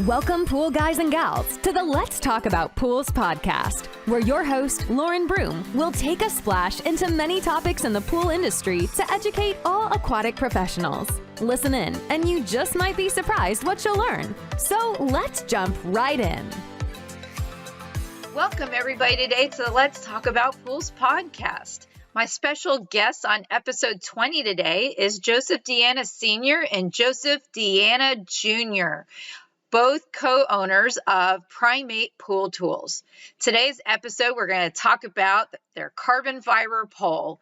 Welcome, pool guys and gals, to the Let's Talk About Pools podcast, where your host, Lauren Broom, will take a splash into many topics in the pool industry to educate all aquatic professionals. Listen in, and you just might be surprised what you'll learn. So let's jump right in. Welcome, everybody, today to the Let's Talk About Pools podcast. My special guest on episode 20 today is Josepha Dianna Sr. and Josepha Dianna Jr., both co-owners of Primate Pool Tools. Today's episode, we're going to talk about their carbon fiber pole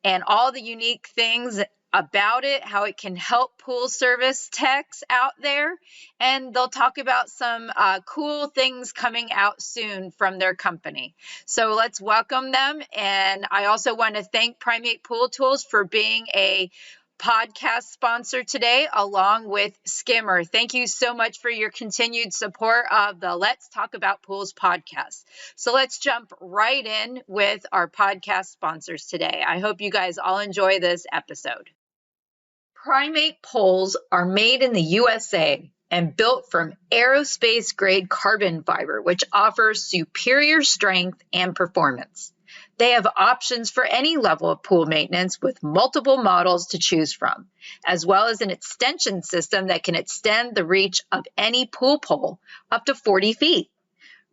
and all the unique things about it, how it can help pool service techs out there, and they'll talk about some cool things coming out soon from their company. So let's welcome them. And I also want to thank Primate Pool Tools for being a podcast sponsor today, along with Skimmer. Thank you so much for your continued support of the Let's Talk About Pools podcast. So let's jump right in with our podcast sponsors today. I hope you guys all enjoy this episode. Primate poles are made in the USA and built from aerospace grade carbon fiber, which offers superior strength and performance. They have options for any level of pool maintenance with multiple models to choose from, as well as an extension system that can extend the reach of any pool pole up to 40 feet.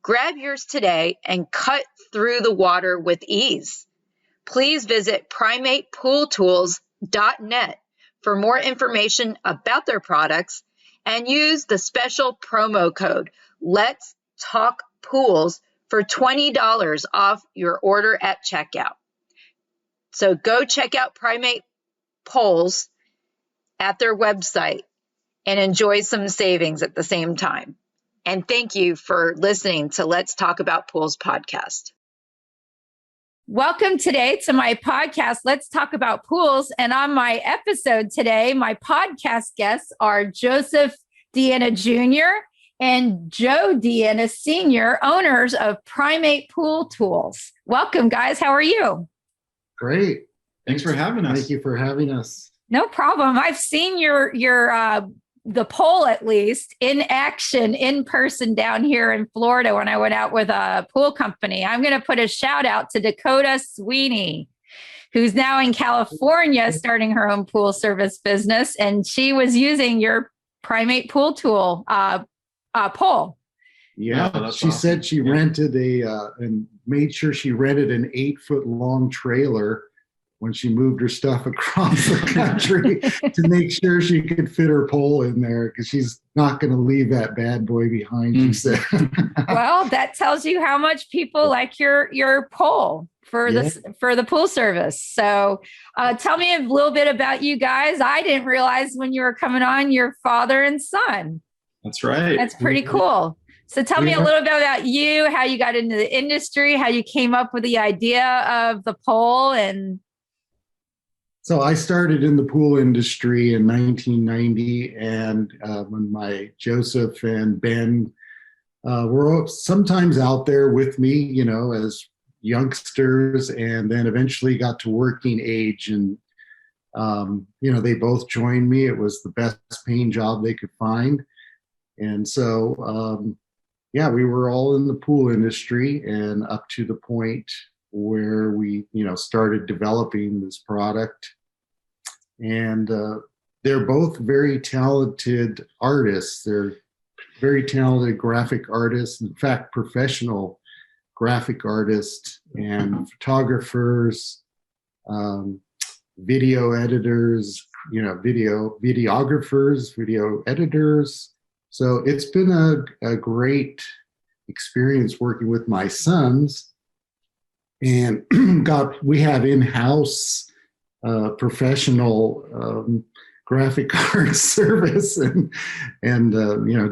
Grab yours today and cut through the water with ease. Please visit primatepooltools.net for more information about their products and use the special promo code Let's Talk Pools for $20 off your order at checkout. So go check out Primate Poles at their website and enjoy some savings at the same time. And thank you for listening to Let's Talk About Pools podcast. Welcome today to my podcast, Let's Talk About Pools. And on my episode today, my podcast guests are Josepha Dianna Jr. and Joe Dianna Sr., owners of Primate Pool Tools. Welcome, guys. How are you? Great. Thanks for having us. Thank you for having us. No problem. I've seen your the pole, at least, in action, in person down here in Florida when I went out with a pool company. I'm going to put a shout out to Dakota Sweeney, who's now in California starting her own pool service business. And she was using your Primate Pool Tool pole. Yeah, oh, she awesome. said she rented and made sure she rented an 8-foot long trailer when she moved her stuff across the country to make sure she could fit her pole in there, because she's not going to leave that bad boy behind, she said. Well, that tells you how much people like your pole for the pool service. So tell me a little bit about you guys. I didn't realize when you were coming on, you're father and son. That's right. That's pretty cool. So tell me a little bit about you, how you got into the industry, how you came up with the idea of the pole. And So I started in the pool industry in 1990, and when my Joseph and Ben were sometimes out there with me, as youngsters, and then eventually got to working age, and they both joined me. It was the best paying job they could find. And so, we were all in the pool industry, and up to the point where we, started developing this product. And they're both very talented artists. They're very talented graphic artists, in fact, professional graphic artists and photographers, video editors, videographers, video editors. So it's been a great experience working with my sons. And we have in-house professional graphic art service, and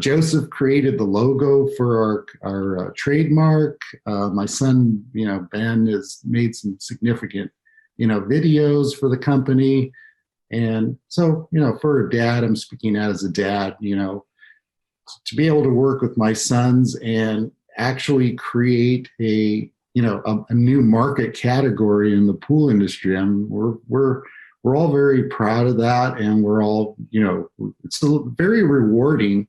Joseph created the logo for our trademark. My son, Ben, has made some significant, videos for the company. And so, for a dad, I'm speaking as a dad, to be able to work with my sons and actually create a new market category in the pool industry. We're all very proud of that, and we're all, it's very rewarding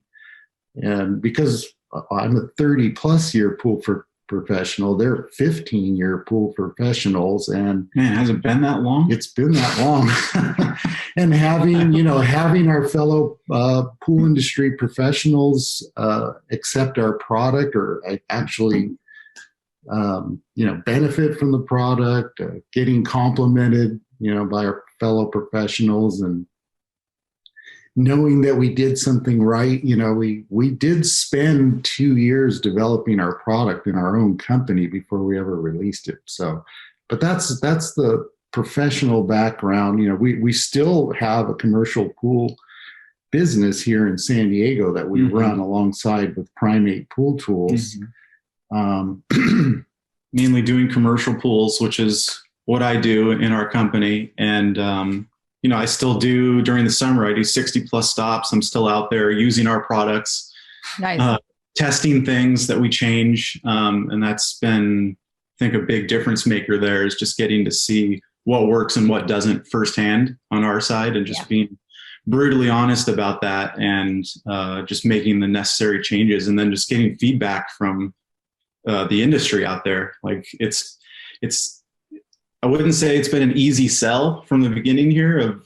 And because I'm a 30 plus year pool professional, they're 15-year pool professionals, and Man, has it been that long? it's been that long. And having our fellow pool industry professionals accept our product, or actually benefit from the product, getting complimented by our fellow professionals, and knowing that we did something right. We did spend 2 years developing our product in our own company before we ever released it. So, but that's the professional background. We still have a commercial pool business here in San Diego that we run alongside with Primate Pool Tools. Mainly doing commercial pools, which is what I do in our company. And, I still do during the summer, I do 60 plus stops. I'm still out there using our products, Nice. Testing things that we change. And that's been, I think, a big difference maker there, is just getting to see what works and what doesn't firsthand on our side, and just being brutally honest about that, and just making the necessary changes, and then just getting feedback from the industry out there. Like it's, I wouldn't say it's been an easy sell from the beginning here of,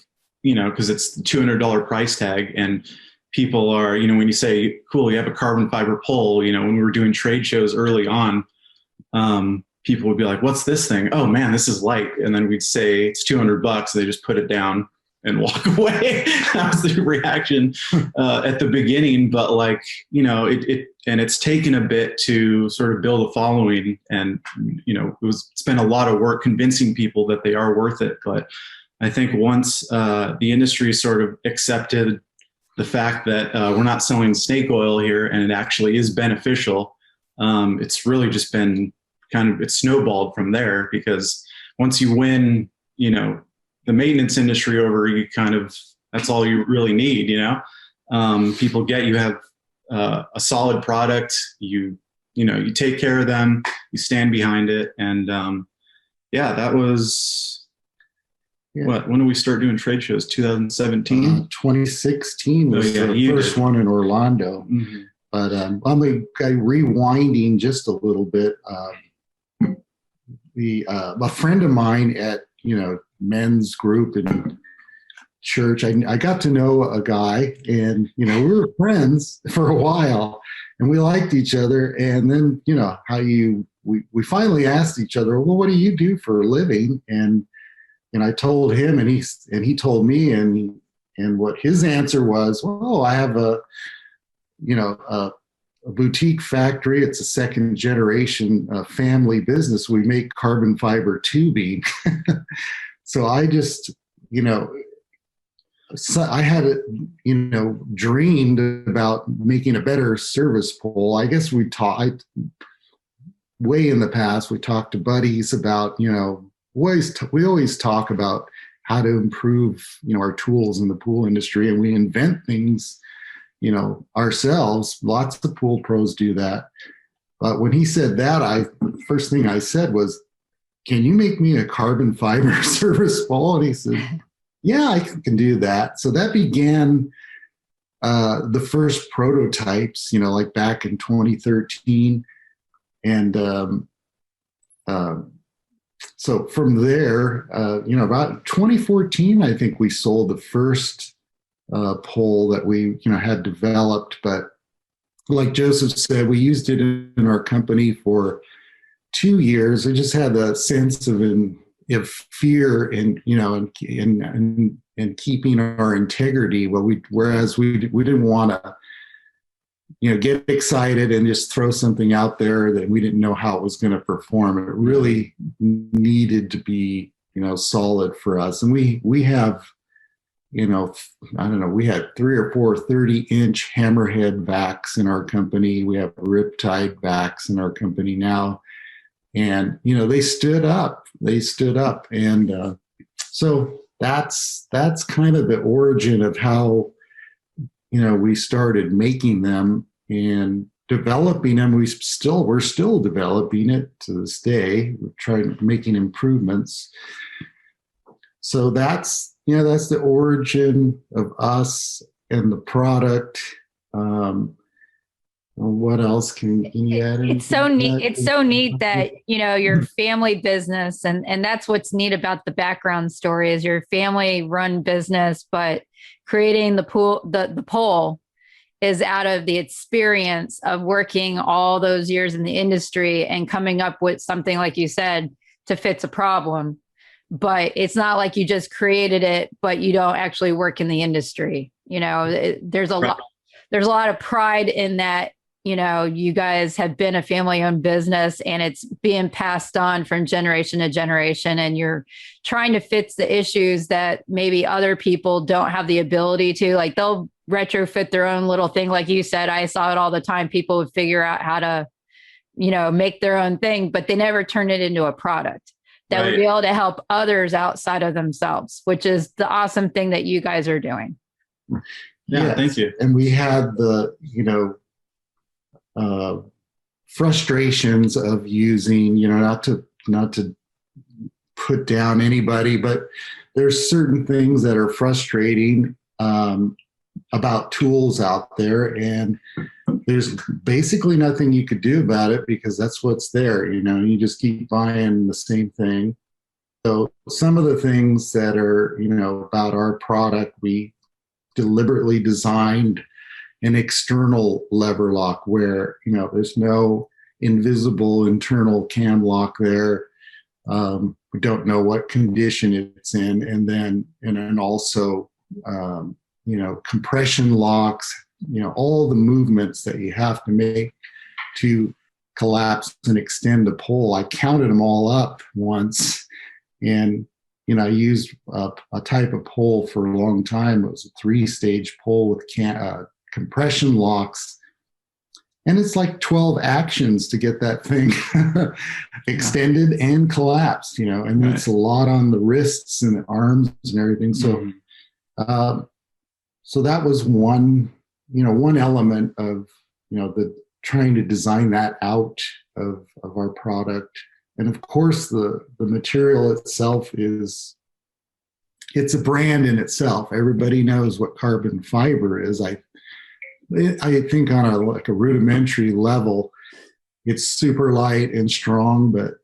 cause it's the $200 price tag, and people are, when you say, cool, you have a carbon fiber pole, when we were doing trade shows early on, people would be like, what's this thing? Oh man, this is light. And then we'd say it's $200. They just put it down and walk away. That was the reaction at the beginning. But it's taken a bit to sort of build a following, and it's been a lot of work convincing people that they are worth it. But I think once the industry sort of accepted the fact that we're not selling snake oil here, and it actually is beneficial, it's really just been it's snowballed from there. Because once you win, the maintenance industry over, that's all you really need. People you have a solid product, you take care of them, you stand behind it. And that was when did we start doing trade shows? 2017? 2016 was the first one in Orlando. But I'm rewinding just a little bit. A friend of mine at men's group in church, I got to know a guy, and we were friends for a while, and we liked each other. And then we finally asked each other, well, what do you do for a living? And I told him, and he told me, and what his answer was, well, I have a boutique factory. It's a second generation family business. We make carbon fiber tubing. So I just, I had, dreamed about making a better service pole. I guess way in the past, we talked to buddies about, we always talk about how to improve, our tools in the pool industry, and we invent things, ourselves. Lots of pool pros do that. But when he said that, first thing I said was, can you make me a carbon fiber service pole? And he said, yeah, I can do that. So that began the first prototypes, like back in 2013. And so from there, about 2014, I think we sold the first pole that we, had developed. But like Joseph said, we used it in our company for 2 years. I just had a sense of fear in, and keeping our integrity. Whereas we didn't want to, get excited and just throw something out there that we didn't know how it was going to perform. It really needed to be, solid for us. And we have, I don't know, we had 3 or 4 30-inch hammerhead vacs in our company. We have riptide vacs in our company now. And, they stood up. And so that's kind of the origin of how, we started making them and developing them. We're still developing it to this day. We're trying making improvements. So that's the origin of us and the product. What else can you add? It's so neat. It's so neat that, your family business, and that's what's neat about the background story is your family run business, but creating the pole is out of the experience of working all those years in the industry and coming up with something, like you said, to fix a problem. But it's not like you just created it, but you don't actually work in the industry. There's a lot of pride in that. You guys have been a family-owned business and it's being passed on from generation to generation, and you're trying to fix the issues that maybe other people don't have the ability to. Like, they'll retrofit their own little thing. Like you said, I saw it all the time. People would figure out how to, make their own thing, but they never turn it into a product that would be able to help others outside of themselves, which is the awesome thing that you guys are doing. Yeah, thank you. And we had the, frustrations of using, not to put down anybody, but there's certain things that are frustrating about tools out there, and there's basically nothing you could do about it because that's what's there. You just keep buying the same thing. So some of the things that are, about our product, we deliberately designed an external lever lock where, there's no invisible internal cam lock there. We don't know what condition it's in. And then also, compression locks, all the movements that you have to make to collapse and extend a pole. I counted them all up once, and I used a type of pole for a long time. It was a 3-stage pole with compression locks, and it's like 12 actions to get that thing extended and collapsed. And it's a lot on the wrists and the arms and everything. So, so that was one element of, the trying to design that out of our product. And of course, the material itself it's a brand in itself. Everybody knows what carbon fiber is. I think on a rudimentary level, it's super light and strong, but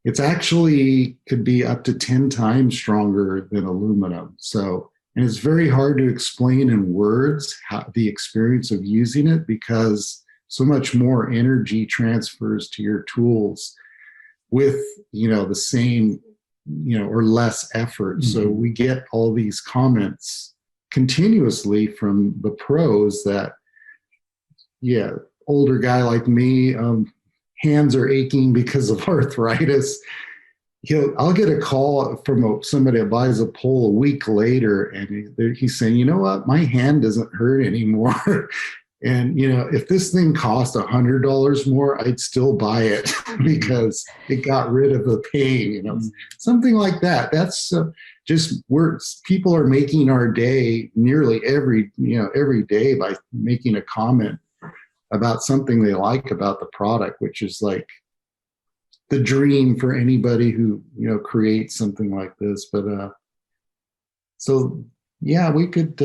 it's actually could be up to 10 times stronger than aluminum. So, and it's very hard to explain in words the experience of using it, because so much more energy transfers to your tools with, the same, or less effort. Mm-hmm. So we get all these comments continuously from the pros that, older guy like me, hands are aching because of arthritis. I'll get a call from somebody that buys a pole a week later, and he's saying, you know what, my hand doesn't hurt anymore. And, if this thing cost $100 more, I'd still buy it because it got rid of the pain, something like that. That's just works. People are making our day nearly every day by making a comment about something they like about the product, which is like the dream for anybody who, creates something like this. But, so yeah, we could,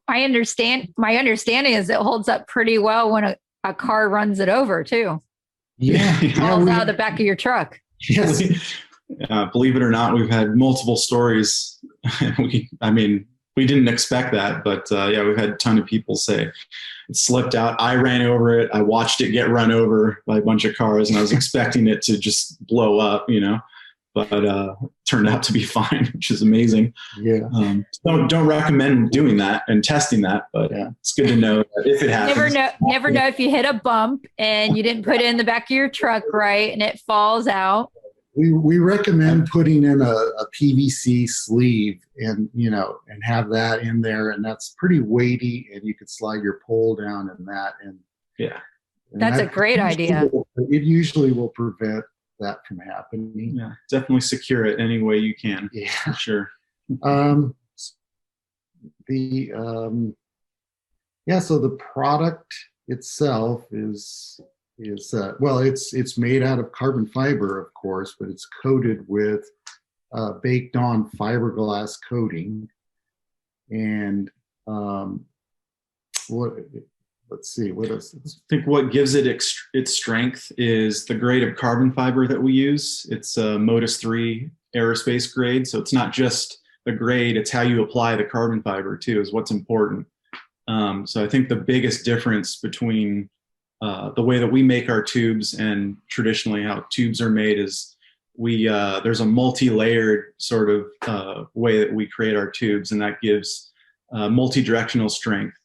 my understanding is it holds up pretty well when a car runs it over too. Yeah. Falls out of the back of your truck. Yes. Believe it or not, we've had multiple stories. We didn't expect that, but we've had a ton of people say it slipped out. I ran over it. I watched it get run over by a bunch of cars, and I was expecting it to just blow up, but it turned out to be fine, which is amazing. Yeah. Don't recommend doing that and testing that, but it's good to know that if it happens. Never know if you hit a bump and you didn't put it in the back of your truck right and it falls out. We recommend putting in a PVC sleeve and have that in there, and that's pretty weighty, and you could slide your pole down in that. And that's a great idea. It usually will prevent that from happening. Yeah, definitely secure it any way you can. Yeah, for sure. So the product itself is it's made out of carbon fiber, of course, but it's coated with baked on fiberglass coating, and let's see, what else? I think what gives it its strength is the grade of carbon fiber that we use. It's a Modus 3 aerospace grade. So it's not just the grade, it's how you apply the carbon fiber too, is what's important. So I think the biggest difference between the way that we make our tubes and traditionally how tubes are made is there's a multi-layered sort of way that we create our tubes, and that gives multi-directional strength.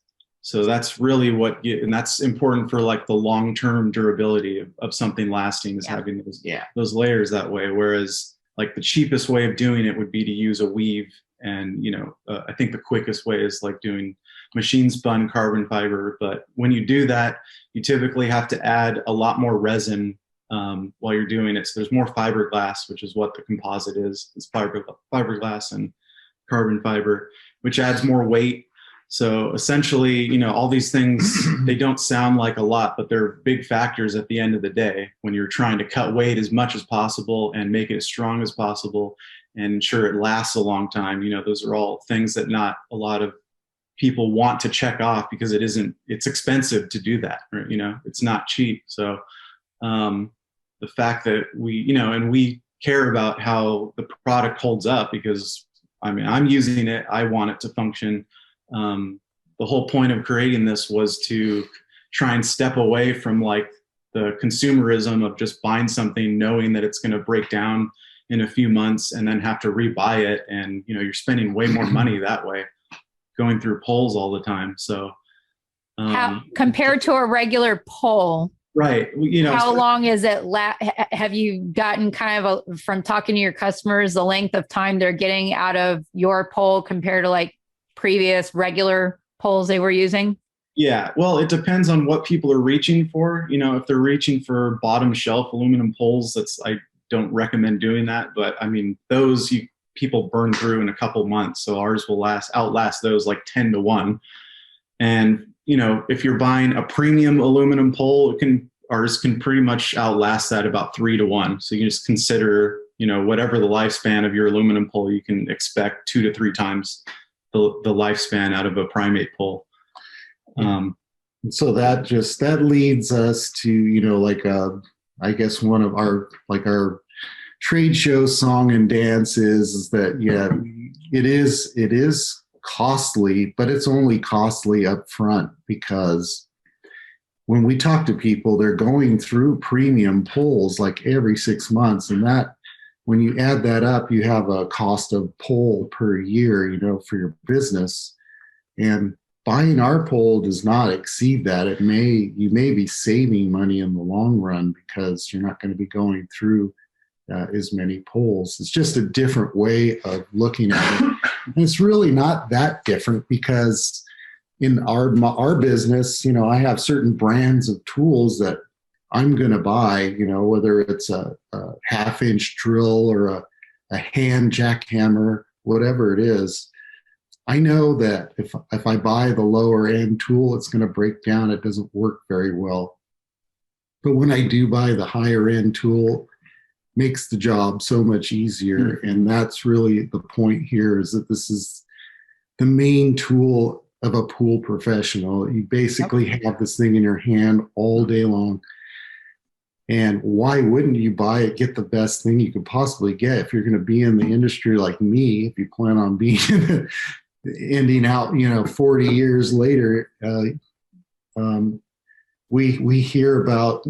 So that's really and that's important for like the long-term durability of something lasting, is having those layers that way. Whereas like the cheapest way of doing it would be to use a weave. And, I think the quickest way is like doing machine spun carbon fiber. But when you do that, you typically have to add a lot more resin while you're doing it. So there's more fiberglass, which is what the composite is. It's fiberglass and carbon fiber, which adds more weight. So essentially, all these things, they don't sound like a lot, but they're big factors at the end of the day when you're trying to cut weight as much as possible and make it as strong as possible and ensure it lasts a long time. Those are all things that not a lot of people want to check off because it's expensive to do that, right? It's not cheap. So the fact that we care about how the product holds up, because I'm using it, I want it to function. The whole point of creating this was to try and step away from like the consumerism of just buying something knowing that it's going to break down in a few months and then have to rebuy it. And, you're spending way more money that way, going through poles all the time. So how, compared to a regular pole, right. How long is it? Have you gotten kind of from talking to your customers, the length of time they're getting out of your pole compared to like previous regular poles they were using? Yeah, well, it depends on what people are reaching for. If they're reaching for bottom shelf aluminum poles, I don't recommend doing that. But those people burn through in a couple months. So ours will outlast those like 10 to 1. And, if you're buying a premium aluminum pole, ours can pretty much outlast that about 3 to 1. So you just consider, whatever the lifespan of your aluminum pole, you can expect 2 to 3 times the lifespan out of a Primate pole. So that leads us to, I guess one of our trade show song and dance is that, it is costly, but it's only costly up front, because when we talk to people, they're going through premium poles like every 6 months. And that, when you add that up, you have a cost of pole per year, for your business. And buying our pole does not exceed that. You may be saving money in the long run because you're not going to be going through as many poles. It's just a different way of looking at it. And it's really not that different, because in our business, I have certain brands of tools that I'm going to buy, whether it's a half-inch drill or a hand jackhammer, whatever it is. I know that if I buy the lower end tool, it's going to break down. It doesn't work very well. But when I do buy the higher end tool, makes the job so much easier. Mm-hmm. And that's really the point here, is that this is the main tool of a pool professional. You basically have this thing in your hand all day long. And why wouldn't you buy it, get the best thing you could possibly get if you're going to be in the industry like me, if you plan on being ending out, 40 years later. We hear about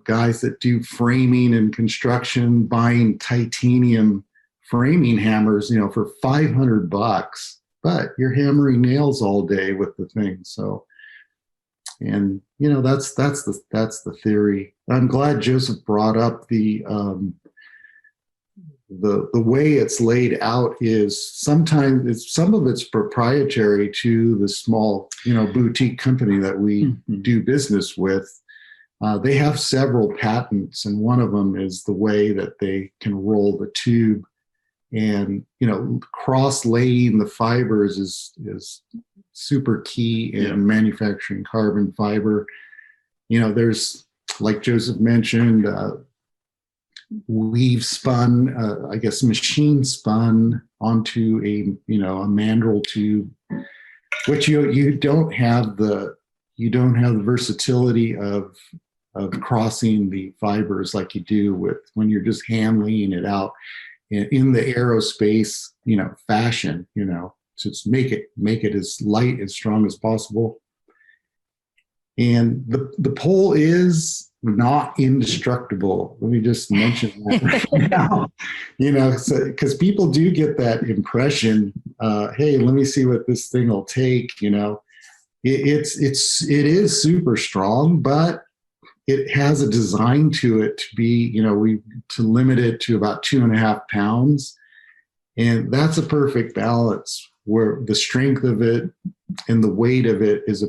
guys that do framing and construction buying titanium framing hammers, for $500, but you're hammering nails all day with the thing. So, and that's the theory. I'm glad Joseph brought up the way it's laid out is sometimes some of it's proprietary to the small, boutique company that we do business with. They have several patents, and one of them is the way that they can roll the tube, and, cross-laying the fibers is super key in manufacturing carbon fiber. There's, like Joseph mentioned, weave spun, machine spun onto a mandrel tube, which you don't have you don't have the versatility of crossing the fibers like you do with when you're just hand laying it out in the aerospace, fashion, just make it as light and strong as possible. And the pole is not indestructible. Let me just mention that right now, because people do get that impression. Hey, let me see what this thing will take. It is super strong, but it has a design to it to be, to limit it to about 2.5 pounds. And that's a perfect balance where the strength of it and the weight of it is a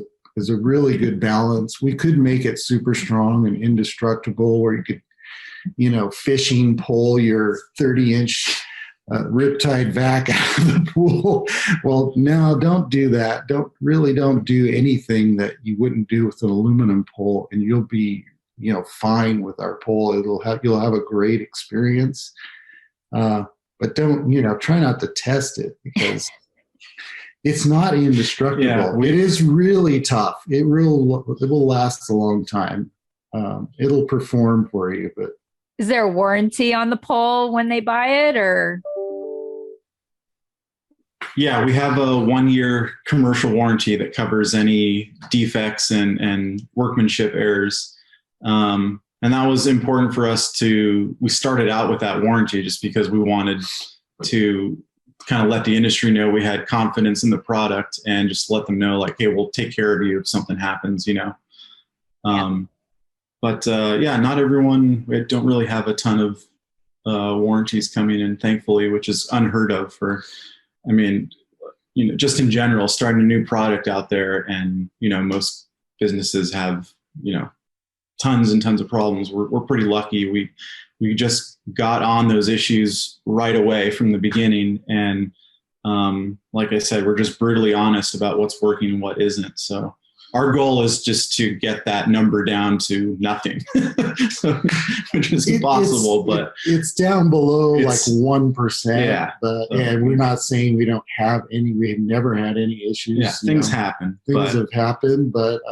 really good balance. We could make it super strong and indestructible where you could, fishing pole your 30-inch riptide vac out of the pool. Well, no, don't do that. Don't do anything that you wouldn't do with an aluminum pole, and you'll be, fine with our pole. You'll have a great experience. But don't, try not to test it because it's not indestructible. Yeah, it is really tough. It will last a long time. It'll perform for you, but is there a warranty on the pole when they buy it, or? Yeah, we have a 1-year commercial warranty that covers any defects and workmanship errors. And that was important for us we started out with that warranty just because we wanted to kind of let the industry know we had confidence in the product and just let them know, like, hey, we'll take care of you if something happens, But not everyone, we don't really have a ton of warranties coming in, thankfully, which is unheard of just in general, starting a new product out there. And, most businesses have, tons and tons of problems. We're pretty lucky. We just got on those issues right away from the beginning. And like I said, we're just brutally honest about what's working and what isn't. So our goal is just to get that number down to nothing, which is impossible, but it's down below like 1%. Yeah. And we're not saying we don't have any, we've never had any issues. Yeah, things happen. Things have happened, but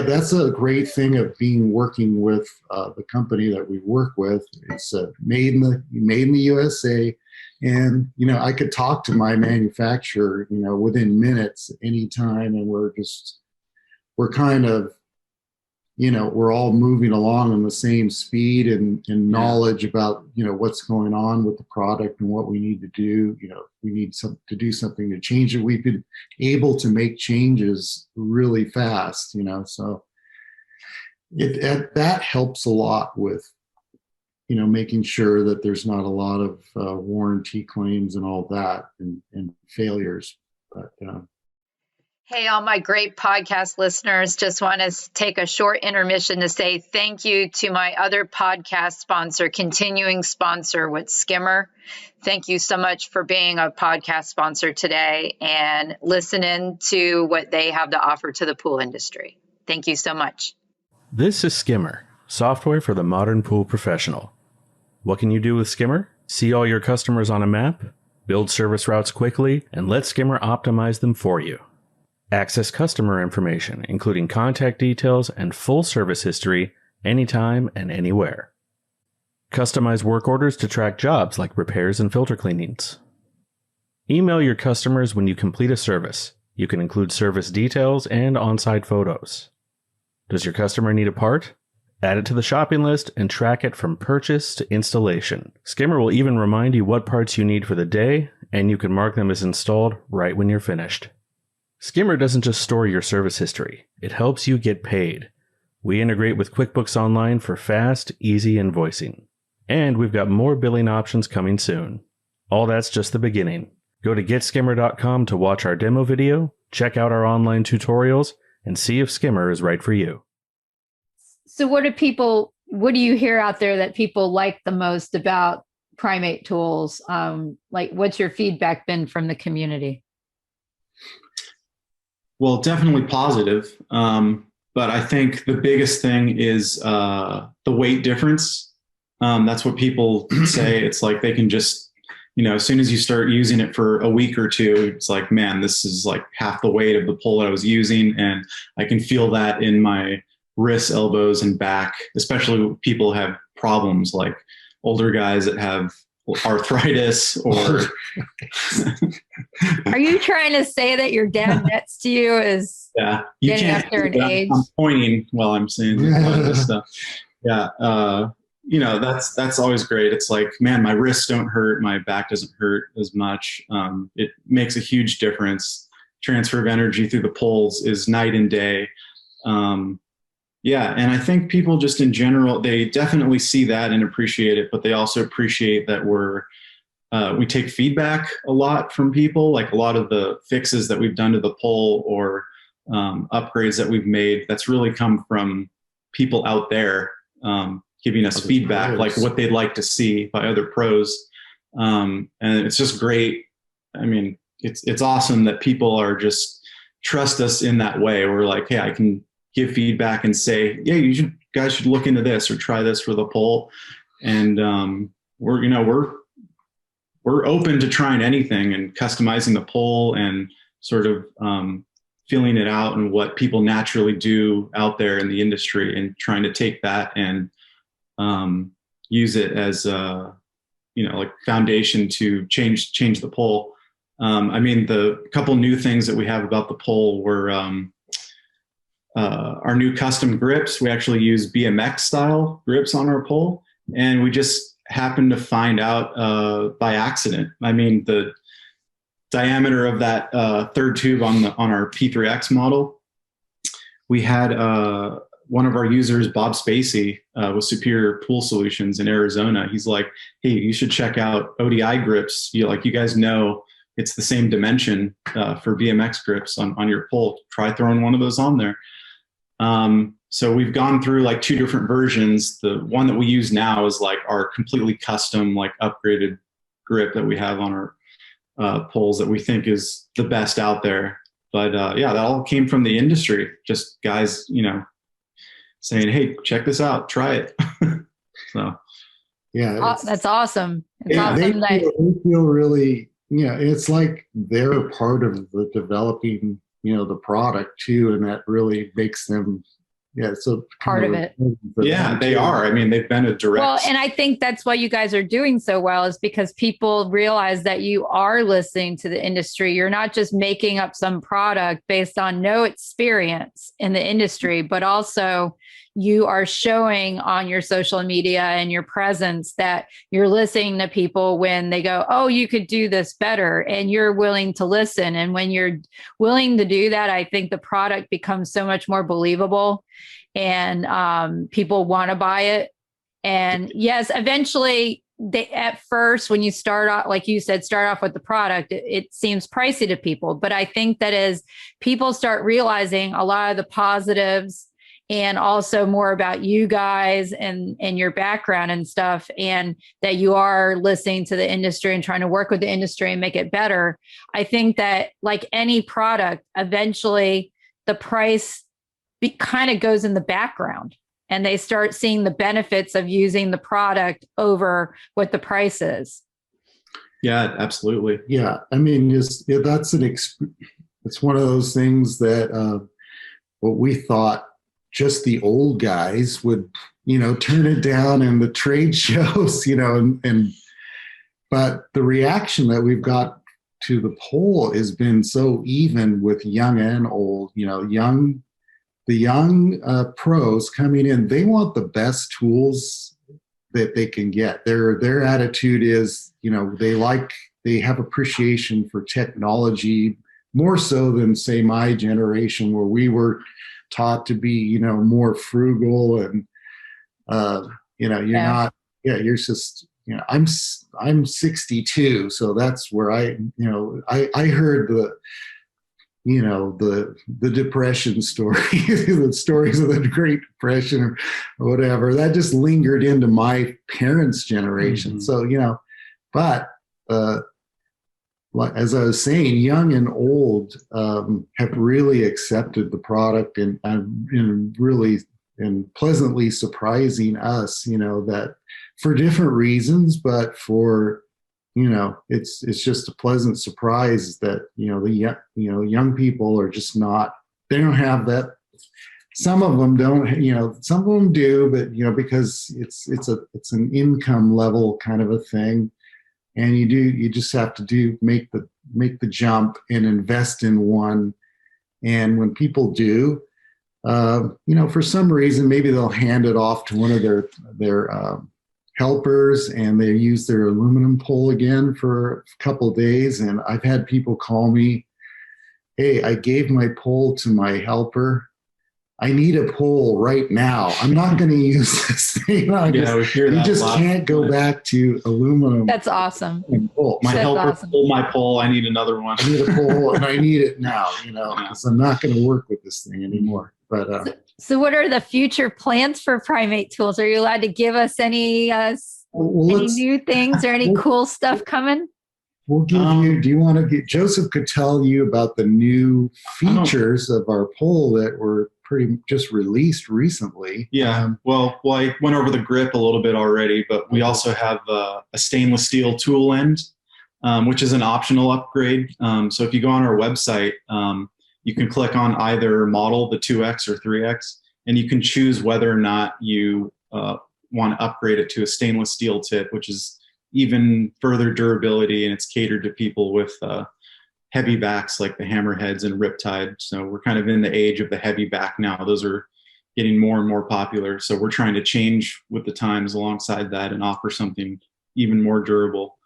that's a great thing of working with the company that we work with. It's made in the USA. And, I could talk to my manufacturer, within minutes, anytime. And we're kind of, we're all moving along on the same speed and knowledge about, what's going on with the product and what we need to do. We need to do something to change it. We've been able to make changes really fast, so that helps a lot with, making sure that there's not a lot of warranty claims and all that and failures. But hey, all my great podcast listeners, just want to take a short intermission to say thank you to my other podcast sponsor, continuing sponsor with Skimmer. Thank you so much for being a podcast sponsor today and listening to what they have to offer to the pool industry. Thank you so much. This is Skimmer, software for the modern pool professional. What can you do with Skimmer? See all your customers on a map, build service routes quickly, and let Skimmer optimize them for you. Access customer information, including contact details and full service history, anytime and anywhere. Customize work orders to track jobs like repairs and filter cleanings. Email your customers when you complete a service. You can include service details and on-site photos. Does your customer need a part? Add it to the shopping list and track it from purchase to installation. Skimmer will even remind you what parts you need for the day, and you can mark them as installed right when you're finished. Skimmer doesn't just store your service history, it helps you get paid. We integrate with QuickBooks Online for fast, easy invoicing. And we've got more billing options coming soon. All that's just the beginning. Go to getskimmer.com to watch our demo video, check out our online tutorials, and see if Skimmer is right for you. So what do you hear out there that people like the most about Primate Tools? What's your feedback been from the community? Well, definitely positive. But I think the biggest thing is the weight difference. That's what people say. It's like they can just as soon as you start using it for a week or two, it's like, man, this is like half the weight of the pole that I was using. And I can feel that in my wrists, elbows, and back, especially when people have problems like older guys that have arthritis or. Are you trying to say that your dad next to you is getting up there in age? I'm pointing while I'm saying this stuff. Yeah. That's always great. It's like, man, my wrists don't hurt. My back doesn't hurt as much. It makes a huge difference. Transfer of energy through the poles is night and day. And I think people just in general, they definitely see that and appreciate it, but they also appreciate that we take feedback a lot from people, like a lot of the fixes that we've done to the pole or upgrades that we've made. That's really come from people out there giving us feedback, like what they'd like to see by other pros. And it's just great. I mean, it's awesome that people are just trust us in that way. We're like, hey, I can give feedback and say, yeah, guys should look into this or try this for the pole. And we're open to trying anything and customizing the pole and sort of feeling it out and what people naturally do out there in the industry and trying to take that and use it as like foundation to change the pole. The couple new things that we have about the pole were our new custom grips. We actually use BMX style grips on our pole, and we just happened to find out by accident. The diameter of that third tube on our P3X model, we had one of our users, Bob Spacey, with Superior Pool Solutions in Arizona. He's like, hey, you should check out ODI grips. You guys know it's the same dimension for BMX grips on your pole. Try throwing one of those on there. So we've gone through like two different versions. The one that we use now is like our completely custom, like upgraded grip that we have on our poles that we think is the best out there. But that all came from the industry. Just guys, saying, hey, check this out, try it. So. Yeah. That's awesome. It's awesome they feel really, it's like they're part of the developing, the product too. And that really makes them, so part of it. Yeah, they are. They've been a direct. Well, and I think that's why you guys are doing so well is because people realize that you are listening to the industry. You're not just making up some product based on no experience in the industry, but also you are showing on your social media and your presence that you're listening to people when they go, oh, you could do this better, and you're willing to listen. And when you're willing to do that, I think the product becomes so much more believable and people want to buy it. And yes, eventually at first, when you start off, like you said, start off with the product, it seems pricey to people. But I think that as people start realizing a lot of the positives and also more about you guys and your background and stuff, and that you are listening to the industry and trying to work with the industry and make it better. I think that like any product, eventually the price kind of goes in the background and they start seeing the benefits of using the product over what the price is. Yeah, absolutely. Yeah. It's one of those things that what we thought just the old guys would, turn it down in the trade shows, but the reaction that we've got to the pole has been so even with young and old, the young pros coming in, they want the best tools that they can get. Their attitude is, they have appreciation for technology more so than say my generation where we were taught to be, more frugal and, you're just, I'm 62. So that's where I heard the Depression story, the stories of the Great Depression or whatever, that just lingered into my parents' generation. Mm-hmm. So, but, as I was saying, young and old have really accepted the product and really and pleasantly surprising us, that for different reasons, but for it's just a pleasant surprise that, the young people are just not, they don't have that. Some of them don't, some of them do, but, because it's an income level kind of a thing. And you just have to make the jump and invest in one. And when people do, for some reason, maybe they'll hand it off to one of their helpers, and they use their aluminum pole again for a couple of days. And I've had people call me, "Hey, I gave my pole to my helper. I need a pole right now. I'm not going to use this thing." You just can't go back to aluminum. That's awesome. My helper pulled my pole. I need another one. I need a pole, and I need it now, because I'm not going to work with this thing anymore. But so what are the future plans for Primate Tools? Are you allowed to give us any new things or any cool stuff coming? We'll give you. Do you want to get? Joseph could tell you about the new features of our pole that were just released recently. Yeah. Well, I went over the grip a little bit already, but we also have a stainless steel tool end, which is an optional upgrade. So if you go on our website, you can click on either model, the 2X or 3X, and you can choose whether or not you want to upgrade it to a stainless steel tip, which is even further durability, and it's catered to people with heavy backs like the hammerheads and riptide. So we're kind of in the age of the heavy back now. Those are getting more and more popular. So we're trying to change with the times alongside that and offer something even more durable.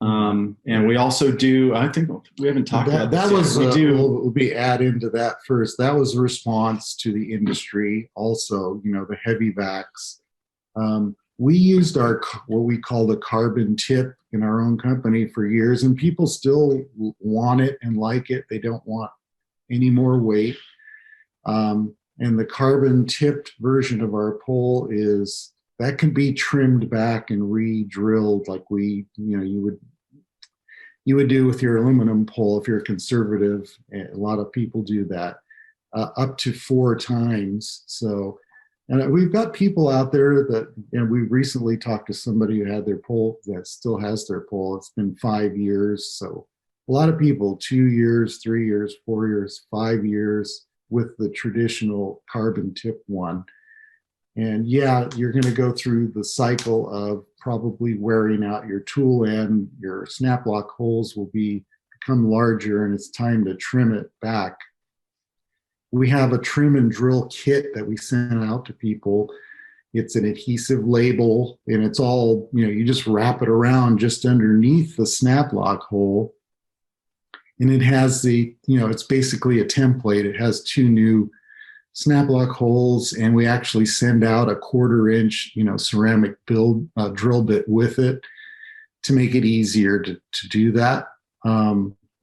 And we also do, I think we haven't talked about that. That was, we'll be add into that first. That was a response to the industry. Also, the heavy backs. We used what we call the carbon tip in our own company for years, and people still want it and like it. They don't want any more weight. And the carbon tipped version of our pole that can be trimmed back and re-drilled like you would do with your aluminum pole if you're conservative. A lot of people do that up to 4 times. So. And we've got people out there that, we recently talked to somebody who had their pole that still has their pole. It's been 5 years. So a lot of people, 2 years, 3 years, 4 years, 5 years with the traditional carbon tip one. And yeah, you're going to go through the cycle of probably wearing out your tool end. Your snap lock holes will become larger, and it's time to trim it back. We have a trim and drill kit that we send out to people. It's an adhesive label, and it's all, you just wrap it around just underneath the snap lock hole. And it has it's basically a template. It has 2 new snap lock holes, and we actually send out a 1/4 inch, ceramic drill bit with it to make it easier to do that.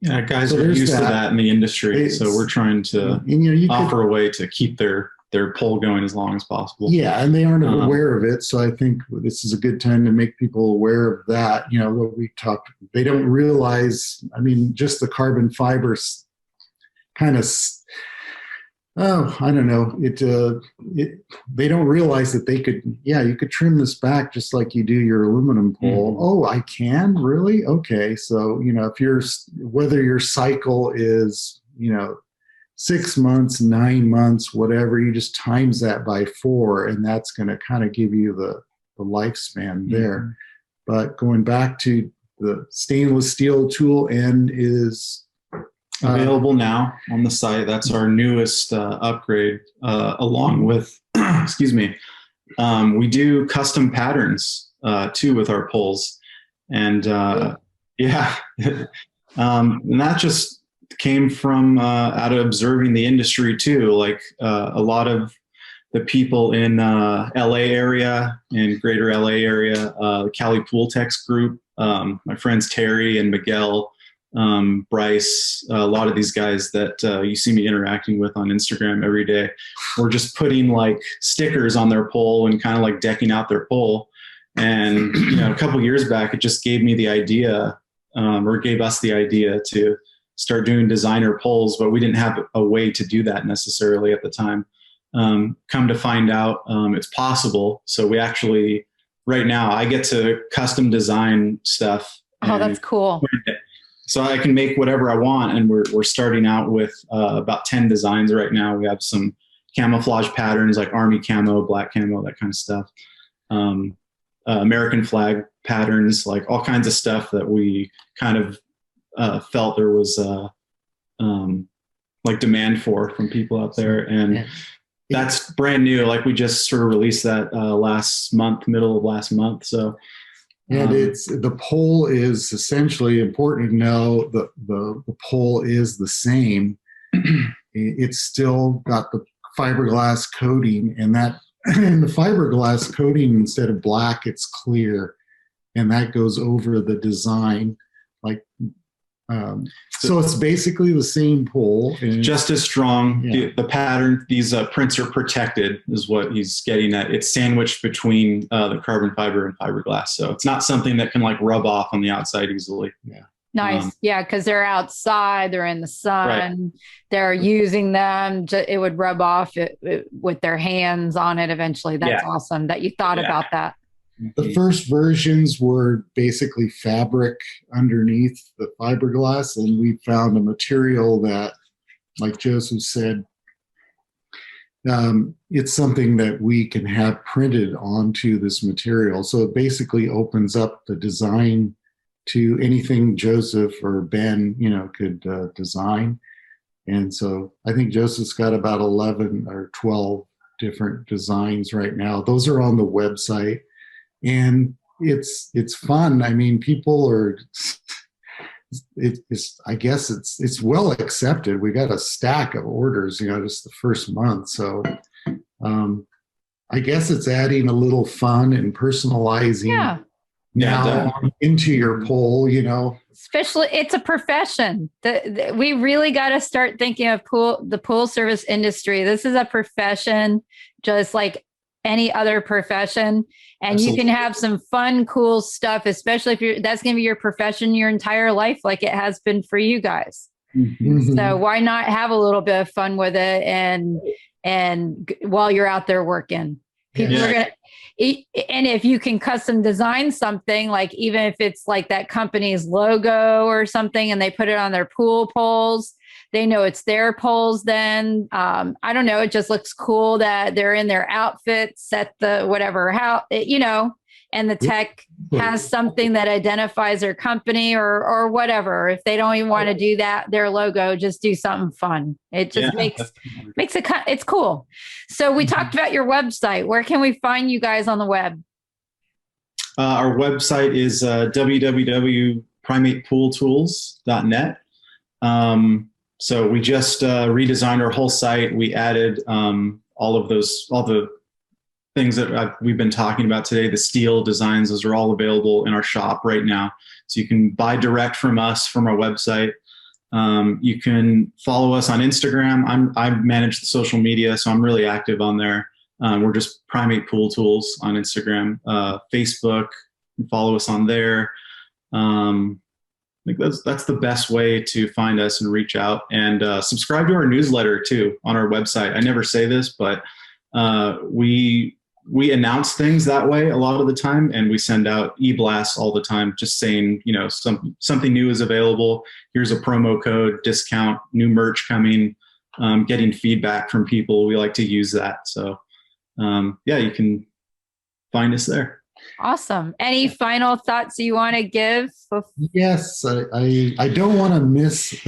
Yeah, guys are used to that in the industry, so we're trying to offer a way to keep their pole going as long as possible. Yeah, and they aren't aware of it, so I think this is a good time to make people aware of that. What we talked, they don't realize. Just the carbon fibers kind of. I don't know. They don't realize that they could. Yeah, you could trim this back just like you do your aluminum pole. Mm-hmm. Oh, I can? Really? Okay. So whether your cycle is 6 months, 9 months, whatever, you just times that by 4, and that's going to kind of give you the lifespan there. Mm-hmm. But going back to the stainless steel tool end is. Available now on the site. That's our newest upgrade, along with, excuse me, we do custom patterns too with our poles. And and that just came from out of observing the industry too. Like a lot of the people in LA area, in greater LA area, the Cali Pool Techs group, my friends Terry and Miguel, Bryce, a lot of these guys that you see me interacting with on Instagram every day, we're just putting like stickers on their pole and kind of like decking out their pole. And a couple years back, it just gave me the idea, or gave us the idea to start doing designer poles, but we didn't have a way to do that necessarily at the time. Come to find out, it's possible. So we actually, right now, I get to custom design stuff Oh, that's cool. So I can make whatever I want. And we're starting out with about 10 designs right now. We have some camouflage patterns like army camo, black camo, that kind of stuff. American flag patterns, like all kinds of stuff that we kind of felt there was like demand for from people out there. And that's brand new. Like we just sort of released that middle of last month. So, and the pole is essentially important to know that the pole is the same. It's still got the fiberglass coating, and the fiberglass coating, instead of black, it's clear, and that goes over the design. Like, so it's basically the same pole. And just as strong. Yeah. The pattern, these prints are protected, is what he's getting at. It's sandwiched between the carbon fiber and fiberglass. So it's not something that can like rub off on the outside easily. Yeah. Nice. Yeah, because they're outside, they're in the sun, right. They're using them. It would rub off with their hands on it eventually. That's awesome that you thought about that. The first versions were basically fabric underneath the fiberglass, and we found a material that, like Joseph said, it's something that we can have printed onto this material. So it basically opens up the design to anything Joseph or Ben, could design. And so I think Joseph's got about 11 or 12 different designs right now. Those are on the website. And it's fun. I mean, people are, I guess it's well accepted. We got a stack of orders, just the first month. So I guess it's adding a little fun and personalizing into your pole, Especially, it's a profession. We really got to start thinking of the pool service industry. This is a profession, just like any other profession. And Absolutely. You can have some fun, cool stuff, especially if that's going to be your profession your entire life, like it has been for you guys. Mm-hmm. So why not have a little bit of fun with it? And while you're out there working, people are going to, and if you can custom design something, like even if it's like that company's logo or something, and they put it on their pool poles, they know it's their poles then. I don't know. It just looks cool that they're in their outfits at the whatever, and the tech has something that identifies their company or whatever. If they don't even want to do that, their logo, just do something fun. It just makes it, it's cool. So we talked about your website. Where can we find you guys on the web? Our website is www.primatepooltools.net. So we just redesigned our whole site. We added all the things that we've been talking about today, the steel designs. Those are all available in our shop right now. So you can buy direct from us from our website. You can follow us on Instagram. I manage the social media, so I'm really active on there. We're just Primate Pool Tools on Instagram. Facebook, you can follow us on there. I think that's the best way to find us and reach out, and subscribe to our newsletter too on our website. I never say this, but we announce things that way a lot of the time, and we send out e-blasts all the time, just saying, something new is available. Here's a promo code, discount, new merch coming, getting feedback from people. We like to use that. So you can find us there. Awesome. Any final thoughts you want to give? Yes, I don't want to miss.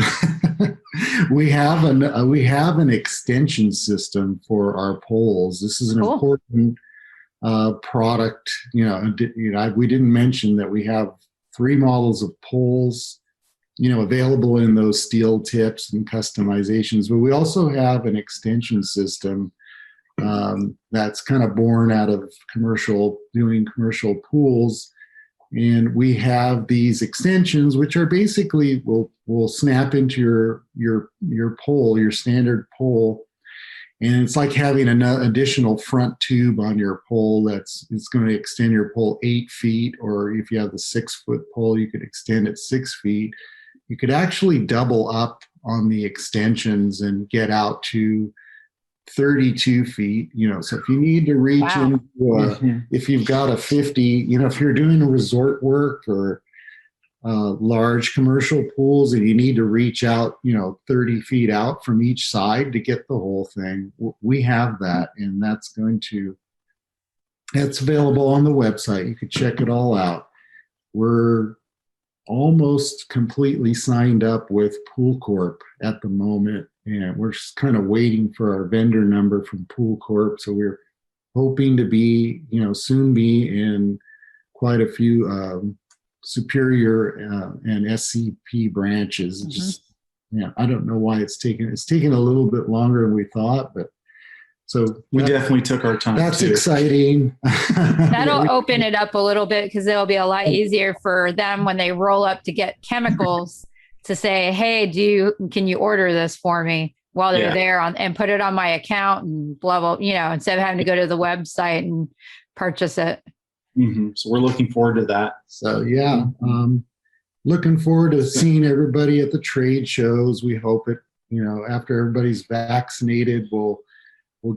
we have an extension system for our poles. This is an important product. We didn't mention that we have 3 models of poles, available in those steel tips and customizations. But we also have an extension system that's kind of born out of doing commercial pools. And we have these extensions, which are basically will snap into your pole, your standard pole. And it's like having an additional front tube on your pole it's going to extend your pole 8 feet, or if you have the 6-foot pole, you could extend it 6 feet. You could actually double up on the extensions and get out to 32 feet, so if you need to reach into if you've got a 50, if you're doing resort work or large commercial pools and you need to reach out, 30 feet out from each side to get the whole thing. We have that, and that's available on the website. You can check it all out. We're almost completely signed up with Pool Corp at the moment, and we're just kind of waiting for our vendor number from Pool Corp. So we're hoping to be, soon be in quite a few Superior and SCP branches. Just, I don't know why it's taken a little bit longer than we thought, but so we definitely took our time. That's exciting. That'll open it up a little bit because it'll be a lot easier for them when they roll up to get chemicals to say, hey, can you order this for me while they're there and put it on my account and blah, blah, instead of having to go to the website and purchase it. So we're looking forward to that. So looking forward to seeing everybody at the trade shows. We hope it, after everybody's vaccinated, we'll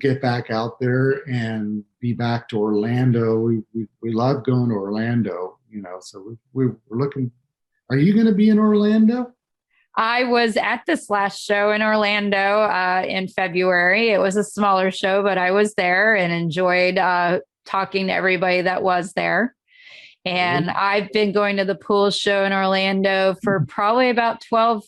get back out there and be back to Orlando. We love going to Orlando, so we're looking. Are you going to be in Orlando? I was at this last show in Orlando in February. It was a smaller show, but I was there and enjoyed talking to everybody that was there. And I've been going to the pool show in Orlando for probably about 12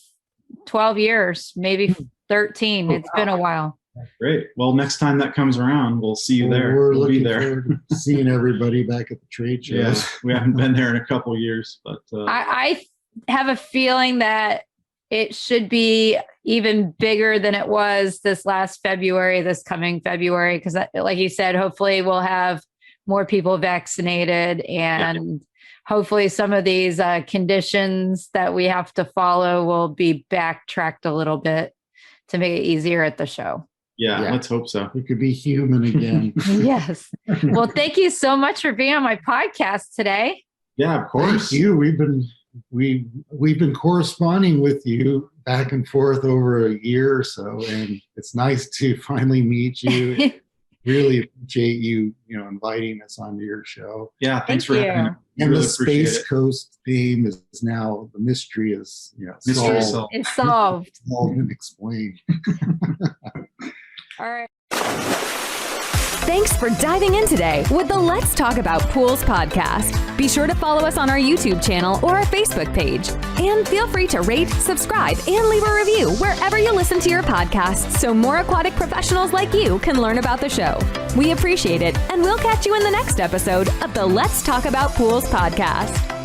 years, maybe 13. It's been a while. Great. Well, next time that comes around, we'll see you there. We'll be there. Forward to seeing everybody back at the trade show. Yeah, we haven't been there in a couple of years, but I have a feeling that it should be even bigger than it was this coming February, because like you said, hopefully we'll have more people vaccinated and hopefully some of these conditions that we have to follow will be backtracked a little bit to make it easier at the show. Yeah, let's hope so. We could be human again. Yes. Well, thank you so much for being on my podcast today. Yeah, of course. Thank you. We've been corresponding with you back and forth over a year or so, and it's nice to finally meet you. Really appreciate you, inviting us onto your show. Yeah, thanks for having me. And really the Space Coast theme is now, the mystery is solved. It's solved. Solved and explained. All right. Thanks for diving in today with the Let's Talk About Pools podcast. Be sure to follow us on our YouTube channel or our Facebook page. And feel free to rate, subscribe, and leave a review wherever you listen to your podcasts so more aquatic professionals like you can learn about the show. We appreciate it, and we'll catch you in the next episode of the Let's Talk About Pools podcast.